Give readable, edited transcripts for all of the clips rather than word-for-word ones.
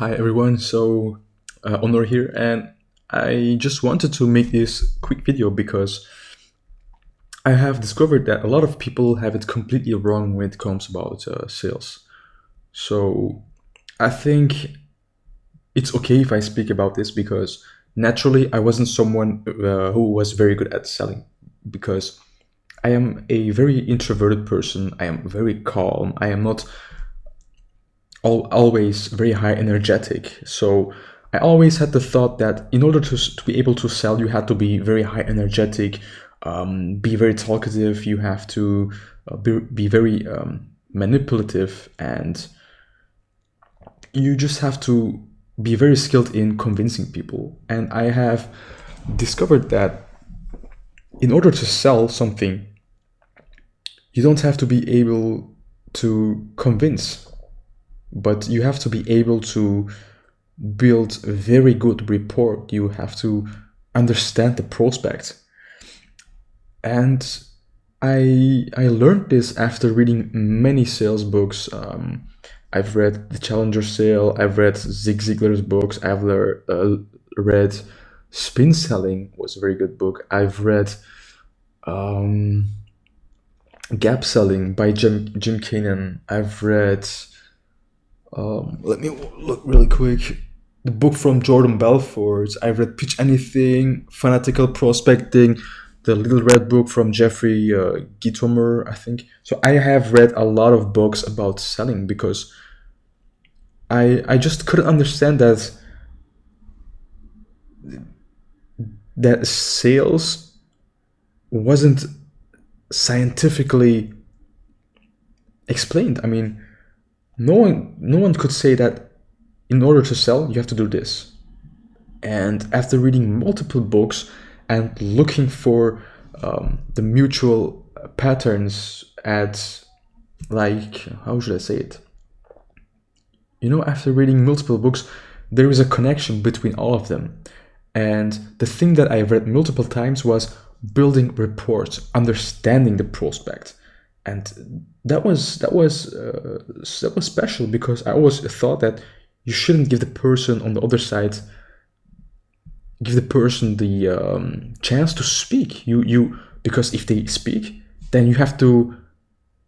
Hi everyone, Onur here, and I just wanted to make this quick video because I have discovered that a lot of people have it completely wrong when it comes about sales. So I think it's okay if I speak about this because naturally I wasn't someone who was very good at selling because I am a very introverted person. I am very calm. I am not always very high energetic. So I always had the thought that in order to be able to sell, you had to be very high energetic, be very talkative. You have to be very manipulative, and you just have to be very skilled in convincing people. And I have discovered that in order to sell something, you don't have to be able to convince, but you have to be able to build very good rapport. You have to understand the prospect. And I learned this after reading many sales books. I've read The Challenger Sale, I've read Zig Ziglar's books, read Spin Selling was a very good book. I've read Gap Selling by Jim Cannon. I've read let me look really quick. The book from Jordan Belfort. I've read Pitch Anything, Fanatical Prospecting, the Little Red Book from Jeffrey Gitomer, I think. So I have read a lot of books about selling because I just couldn't understand that sales wasn't scientifically explained. I mean, no one could say that in order to sell, you have to do this. And after reading multiple books and looking for the mutual patterns at, like, how should I say it? After reading multiple books, there is a connection between all of them. And the thing that I read multiple times was building rapport, understanding the prospect. And that was special because I always thought that you shouldn't give the person on the other side the chance to speak. Because if they speak, then you have to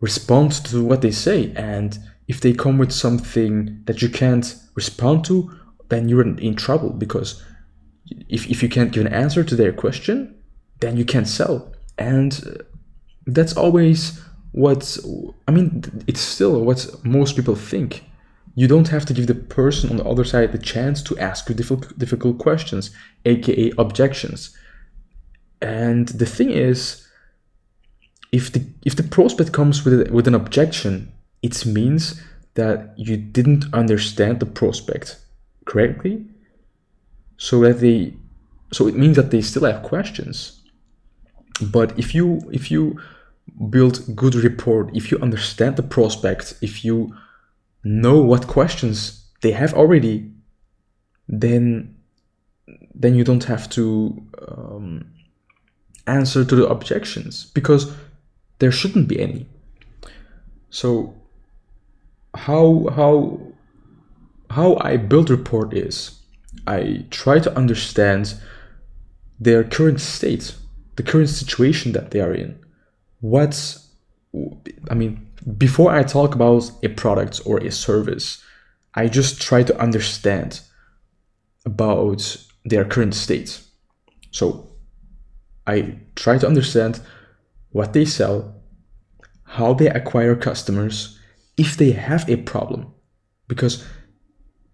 respond to what they say. And if they come with something that you can't respond to, then you're in trouble, because if you can't give an answer to their question, then you can't sell. And that's always it's still what most people think. You don't have to give the person on the other side the chance to ask you difficult questions, aka objections. And the thing is, if the prospect comes with an objection, it means that you didn't understand the prospect correctly. So it means that they still have questions. But if you build good rapport, if you understand the prospect, if you know what questions they have already, then you don't have to answer to the objections, because there shouldn't be any. So how I build rapport is I try to understand their current state, the current situation that they are in. Before I talk about a product or a service, I just try to understand about their current state. So I try to understand what they sell, how they acquire customers, if they have a problem. Because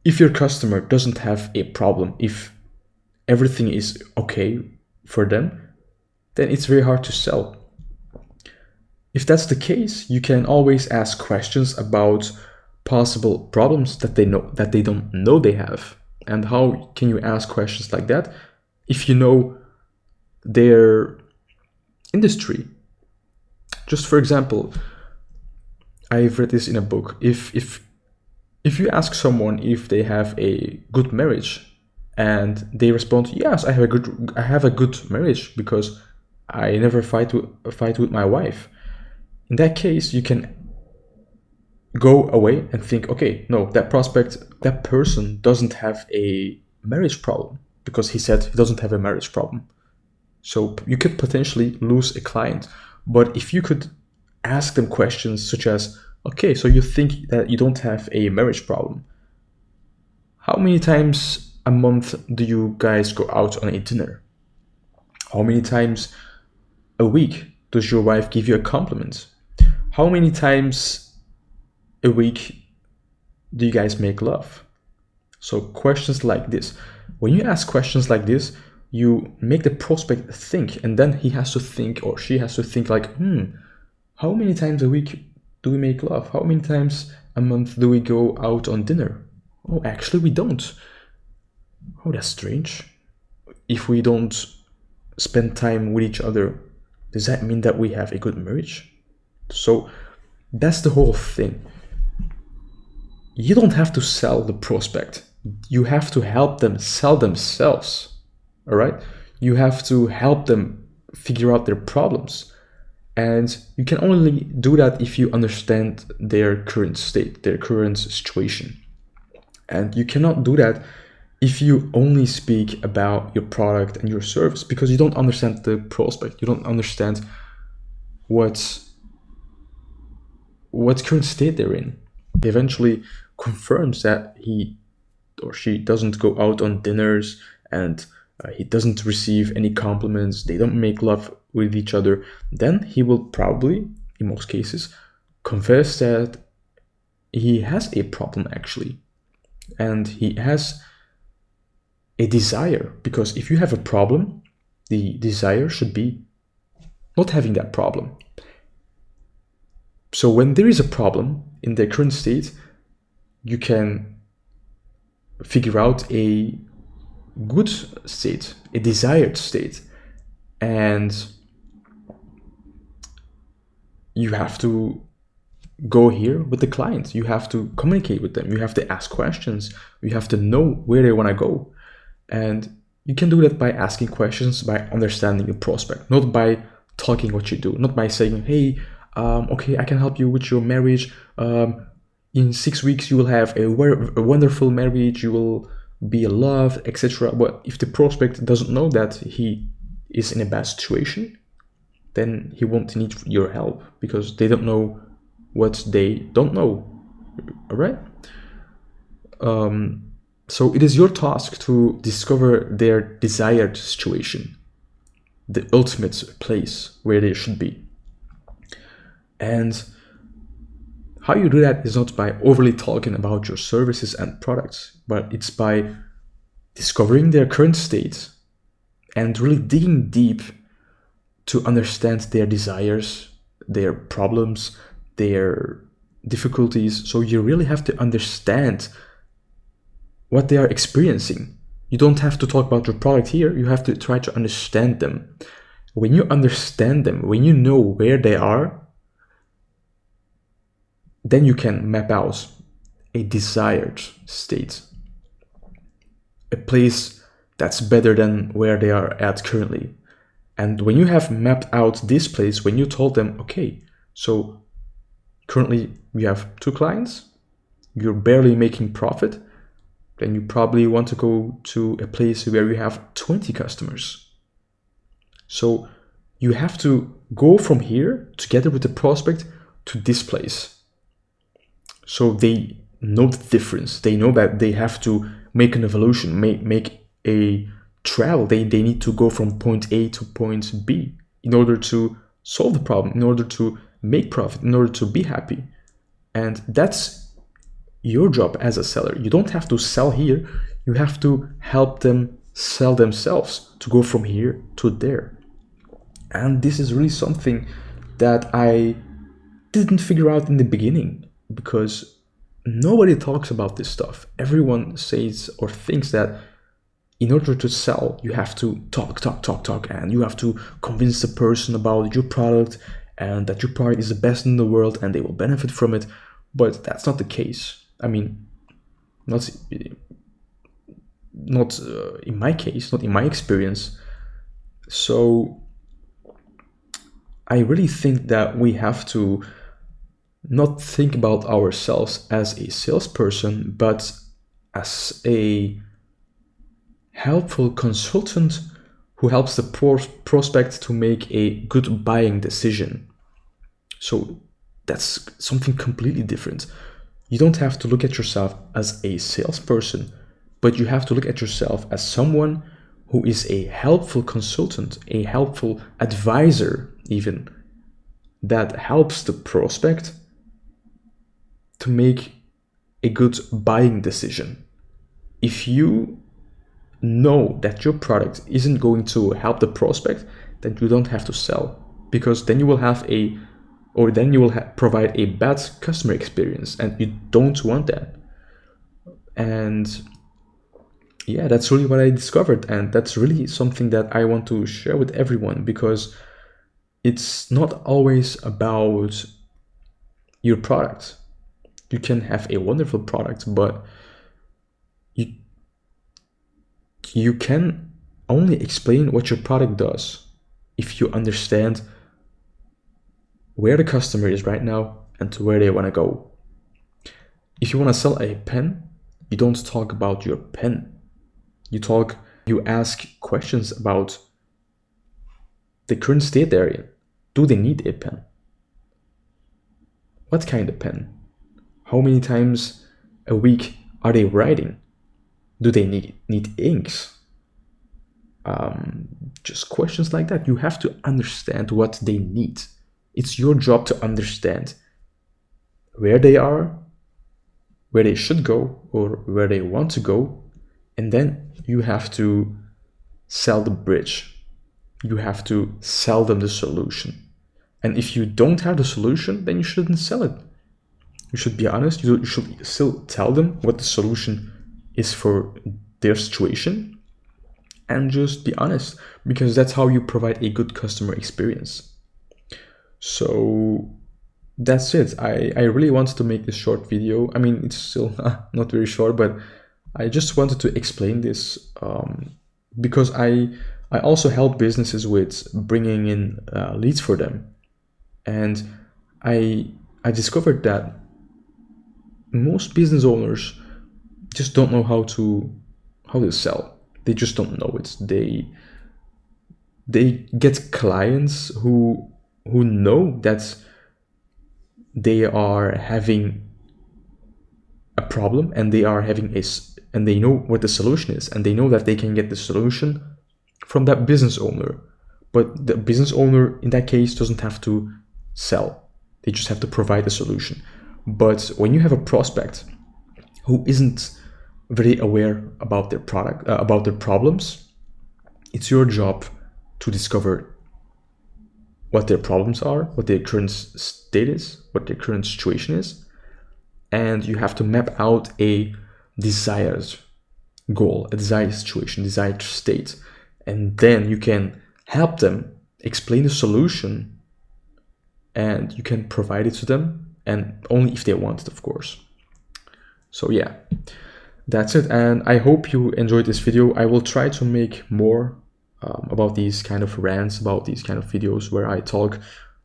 if your customer doesn't have a problem, if everything is okay for them, then it's very hard to sell. If that's the case, you can always ask questions about possible problems that they don't know they have. And how can you ask questions like that if you know their industry? Just for example, I've read this in a book. If you ask someone if they have a good marriage, and they respond, "Yes, I have a good marriage because I never fight with my wife." In that case, you can go away and think, okay, no, that prospect, that person doesn't have a marriage problem because he said he doesn't have a marriage problem. So you could potentially lose a client. But if you could ask them questions such as, okay, so you think that you don't have a marriage problem. How many times a month do you guys go out on a dinner? How many times a week does your wife give you a compliment? How many times a week do you guys make love? So questions like this. When you ask questions like this, you make the prospect think, and then he has to think, or she has to think like, how many times a week do we make love? How many times a month do we go out on dinner? Oh, actually we don't. Oh, that's strange. If we don't spend time with each other, does that mean that we have a good marriage? So that's the whole thing. You don't have to sell the prospect. You have to help them sell themselves. All right? You have to help them figure out their problems. And you can only do that if you understand their current state, their current situation. And you cannot do that if you only speak about your product and your service, because you don't understand the prospect. You don't understand what current state they're in. Eventually confirms that he or she doesn't go out on dinners, and he doesn't receive any compliments, they don't make love with each other, then he will probably, in most cases, confess that he has a problem actually. And he has a desire, because if you have a problem, the desire should be not having that problem. So when there is a problem in their current state, you can figure out a good state, a desired state, and you have to go here with the client. You have to communicate with them. You have to ask questions. You have to know where they want to go. And you can do that by asking questions, by understanding the prospect, not by talking what you do, not by saying, hey, okay, I can help you with your marriage. In 6 weeks, you will have a wonderful marriage. You will be loved, etc. But if the prospect doesn't know that he is in a bad situation, then he won't need your help, because they don't know what they don't know. All right? So it is your task to discover their desired situation, the ultimate place where they should be. And how you do that is not by overly talking about your services and products, but it's by discovering their current state and really digging deep to understand their desires, their problems, their difficulties. So you really have to understand what they are experiencing. You don't have to talk about your product here. You have to try to understand them. When you understand them, when you know where they are, then you can map out a desired state, a place that's better than where they are at currently. And when you have mapped out this place, when you told them, okay, so currently we have 2 clients, you're barely making profit, then you probably want to go to a place where you have 20 customers. So you have to go from here together with the prospect to this place. So they know the difference. They know that they have to make an evolution, make a travel. They need to go from point A to point B in order to solve the problem, in order to make profit, in order to be happy. And that's your job as a seller. You don't have to sell here. You have to help them sell themselves to go from here to there. And this is really something that I didn't figure out in the beginning, because nobody talks about this stuff. Everyone says or thinks that in order to sell, you have to talk, and you have to convince the person about your product and that your product is the best in the world and they will benefit from it. But that's not the case. I mean, not in my case, not in my experience. So I really think that we have to not think about ourselves as a salesperson, but as a helpful consultant who helps the prospect to make a good buying decision. So that's something completely different. You don't have to look at yourself as a salesperson, but you have to look at yourself as someone who is a helpful consultant, a helpful advisor even, that helps the prospect to make a good buying decision. If you know that your product isn't going to help the prospect, then you don't have to sell, because then you will provide a bad customer experience, and you don't want that. And yeah, that's really what I discovered, and that's really something that I want to share with everyone, because it's not always about your product. You can have a wonderful product, but you can only explain what your product does if you understand where the customer is right now and to where they want to go. If you want to sell a pen, you don't talk about your pen. You ask questions about the current state they're in. Do they need a pen? What kind of pen? How many times a week are they writing? Do they need inks? Just questions like that. You have to understand what they need. It's your job to understand where they are, where they should go, or where they want to go, and then you have to sell the bridge. You have to sell them the solution. And if you don't have the solution, then you shouldn't sell it. You should be honest. You should still tell them what the solution is for their situation, and just be honest, because that's how you provide a good customer experience. So that's it. I really wanted to make this short video. I mean, it's still not very short, but I just wanted to explain this because I also help businesses with bringing in leads for them. And I discovered that most business owners just don't know how to sell. They just don't know it. They get clients who know that they are having a problem, and they know what the solution is, and they know that they can get the solution from that business owner. But the business owner in that case doesn't have to sell. They just have to provide a solution. But when you have a prospect who isn't very aware about their product, about their problems, it's your job to discover what their problems are, what their current state is, what their current situation is, and you have to map out a desired goal, a desired situation, desired state, and then you can help them explain the solution, and you can provide it to them, and only if they want it, of course. So yeah, that's it, and I hope you enjoyed this video. I will try to make more about these kind of rants, about these kind of videos where I talk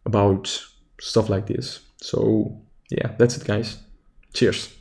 about stuff like this. So yeah, that's it, guys. Cheers.